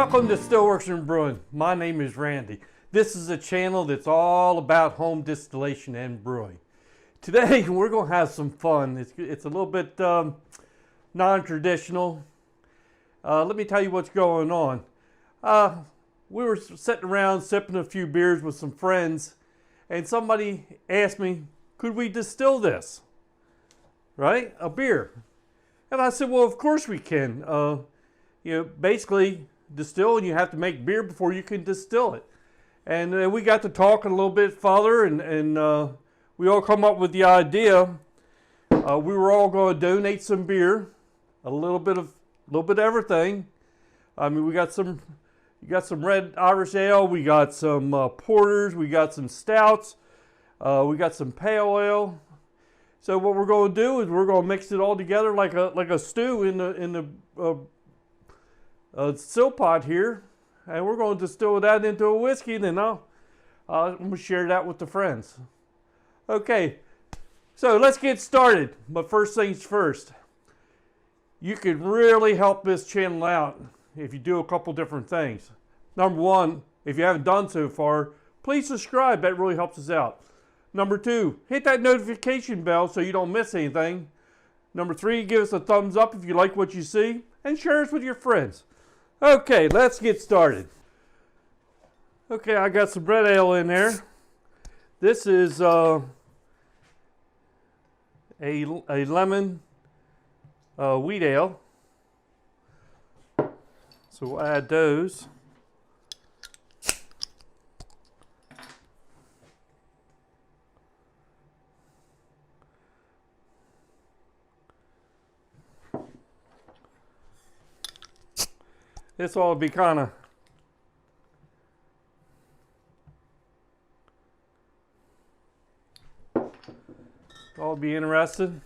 Welcome to Stillworks and Brewing. My name is Randy. This is a channel that's all about home distillation and brewing. Today we're going to have some fun. It's a little bit non-traditional. Let me tell you what's going on. We were sitting around sipping a few beers with some friends, and somebody asked me, could we distill this? Right? A beer. And I said, well, of course we can. Basically, distilling, you have to make beer before you can distill it. And we got to talking a little bit further, and we all come up with the idea. We were all going to donate some beer, a little bit of everything. I mean, we got some red Irish ale, we got some porters, we got some stouts, we got some pale ale. So what we're going to do is we're going to mix it all together like a stew in the still pot here, and we're going to distill that into a whiskey. And then I'm going to share that with the friends. Okay, so let's get started. But first things first, you can really help this channel out if you do a couple different things. Number one, if you haven't done so far, please subscribe. That really helps us out. Number two, hit that notification bell so you don't miss anything. Number three, give us a thumbs up if you like what you see, and share us with your friends. Okay, let's get started. Okay, I got some red ale in there. This is a lemon wheat ale. So we'll add those. This ought to be kind of interesting.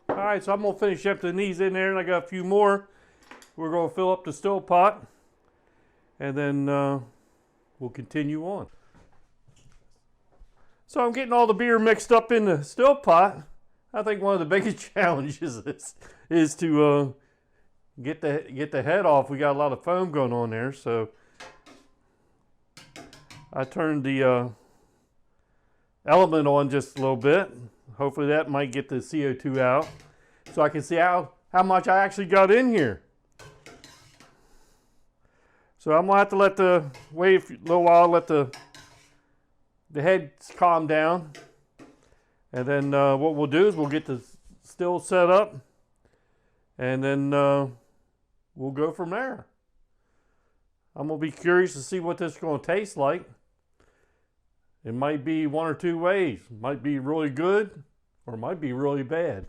All right, so I'm going to finish emptying these in there, and I got a few more. We're going to fill up the still pot, and then we'll continue on. So I'm getting all the beer mixed up in the still pot. I think one of the biggest challenges is to get the head off. We got a lot of foam going on there, so I turned the element on just a little bit. Hopefully that might get the CO2 out, so I can see how much I actually got in here. So I'm gonna have to wait a little while, let the heads calm down, and then what we'll do is we'll get the still set up, and then we'll go from there. I'm gonna be curious to see what this is gonna taste like. It might be one or two ways. It might be really good, or it might be really bad.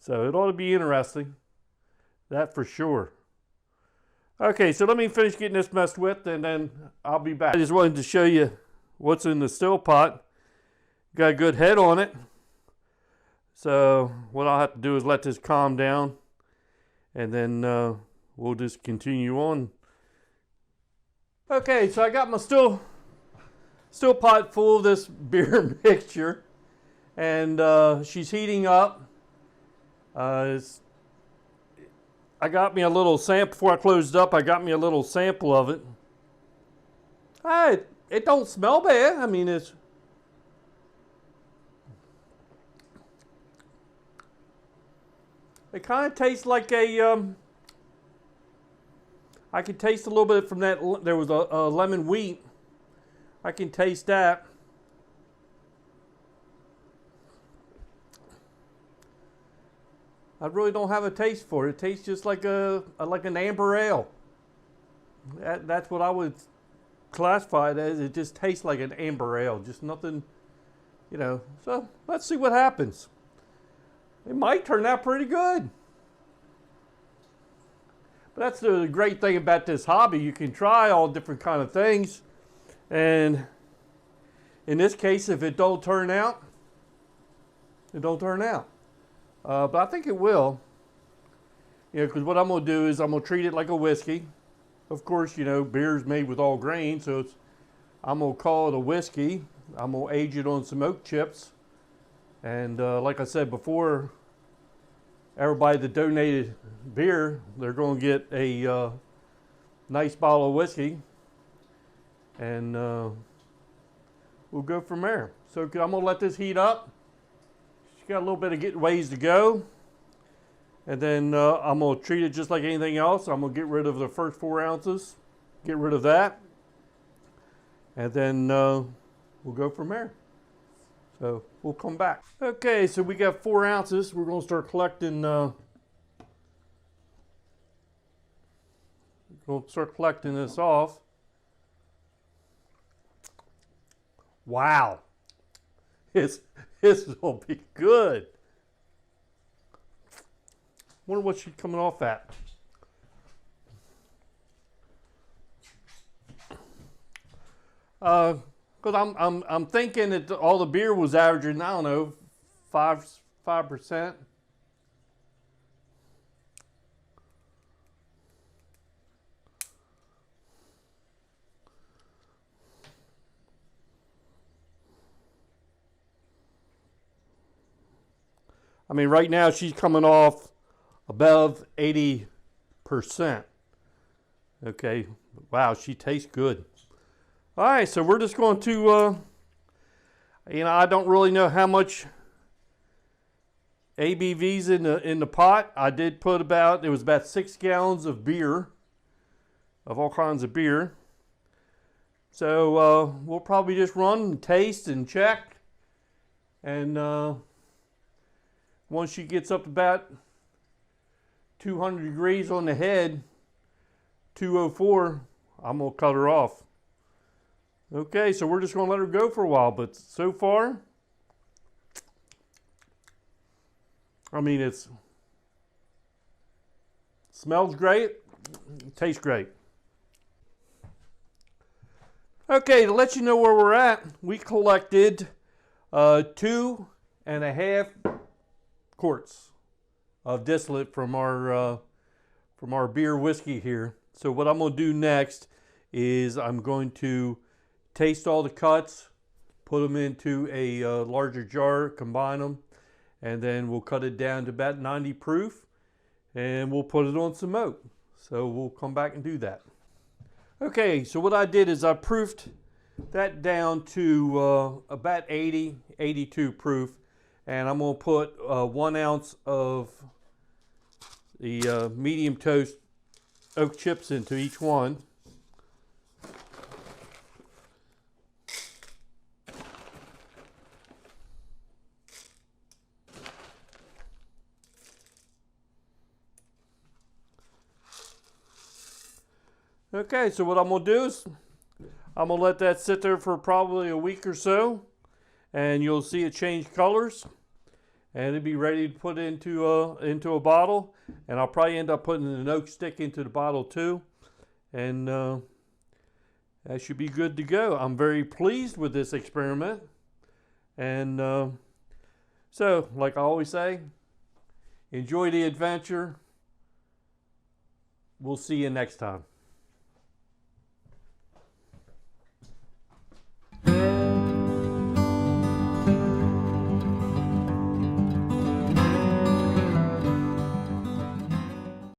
So it ought to be interesting. That for sure. Okay, so let me finish getting this messed with, and then I'll be back. I just wanted to show you what's in the still pot. Got a good head on it. So what I'll have to do is let this calm down, and then we'll just continue on. Okay, so I got my still pot full of this beer mixture, and she's heating up. I got me a little sample before I closed up. I got me a little sample of it. It don't smell bad. I mean, it kind of tastes like a I can taste a little bit from that. There was a lemon wheat. I can taste that. I really don't have a taste for it. It tastes just like like an amber ale. That's what I would classify it as. It just tastes like an amber ale, just nothing, you know. So let's see what happens. It might turn out pretty good. But that's the great thing about this hobby. You can try all different kind of things, and in this case, if it don't turn out, it don't turn out. But I think it will. You know, because what I'm going to do is I'm going to treat it like a whiskey. Of course, you know, beer is made with all grain, so I'm going to call it a whiskey. I'm going to age it on some oak chips. And like I said before, everybody that donated beer, they're going to get a nice bottle of whiskey. And we'll go from there. So I'm going to let this heat up. She's got a little bit of ways to go. And then I'm going to treat it just like anything else. I'm going to get rid of the first 4 ounces. Get rid of that. And then we'll go from there. So we'll come back. Okay, so we got 4 ounces. We're going to start collecting. We'll start collecting this off. Wow. This will be good. Wonder what she's coming off at. Because I'm thinking that all the beer was averaging, I don't know, 5%. I mean, right now she's coming off above 80%. Okay, wow, she tastes good. All right, so we're just going to, you know, I don't really know how much ABV's in the pot. I did put it was about 6 gallons of beer, of all kinds of beer. So we'll probably just run and taste and check. And once she gets up about 200 degrees on the head, 204, I'm going to cut her off. Okay, so we're just going to let her go for a while, but so far, I mean, it smells great, it tastes great. Okay, to let you know where we're at, we collected 2.5 quarts of distillate from our beer whiskey here. So what I'm going to do next is I'm going to taste all the cuts, put them into a larger jar, combine them, and then we'll cut it down to about 90 proof, and we'll put it on some oak. So we'll come back and do that. Okay, so what I did is I proofed that down to about 80, 82 proof, and I'm going to put 1 ounce of the medium toast oak chips into each one. Okay, so what I'm going to do is I'm going to let that sit there for probably a week or so, and you'll see it change colors, and it'll be ready to put into a bottle. And I'll probably end up putting an oak stick into the bottle too, and that should be good to go. I'm very pleased with this experiment, and so like I always say, enjoy the adventure. We'll see you next time.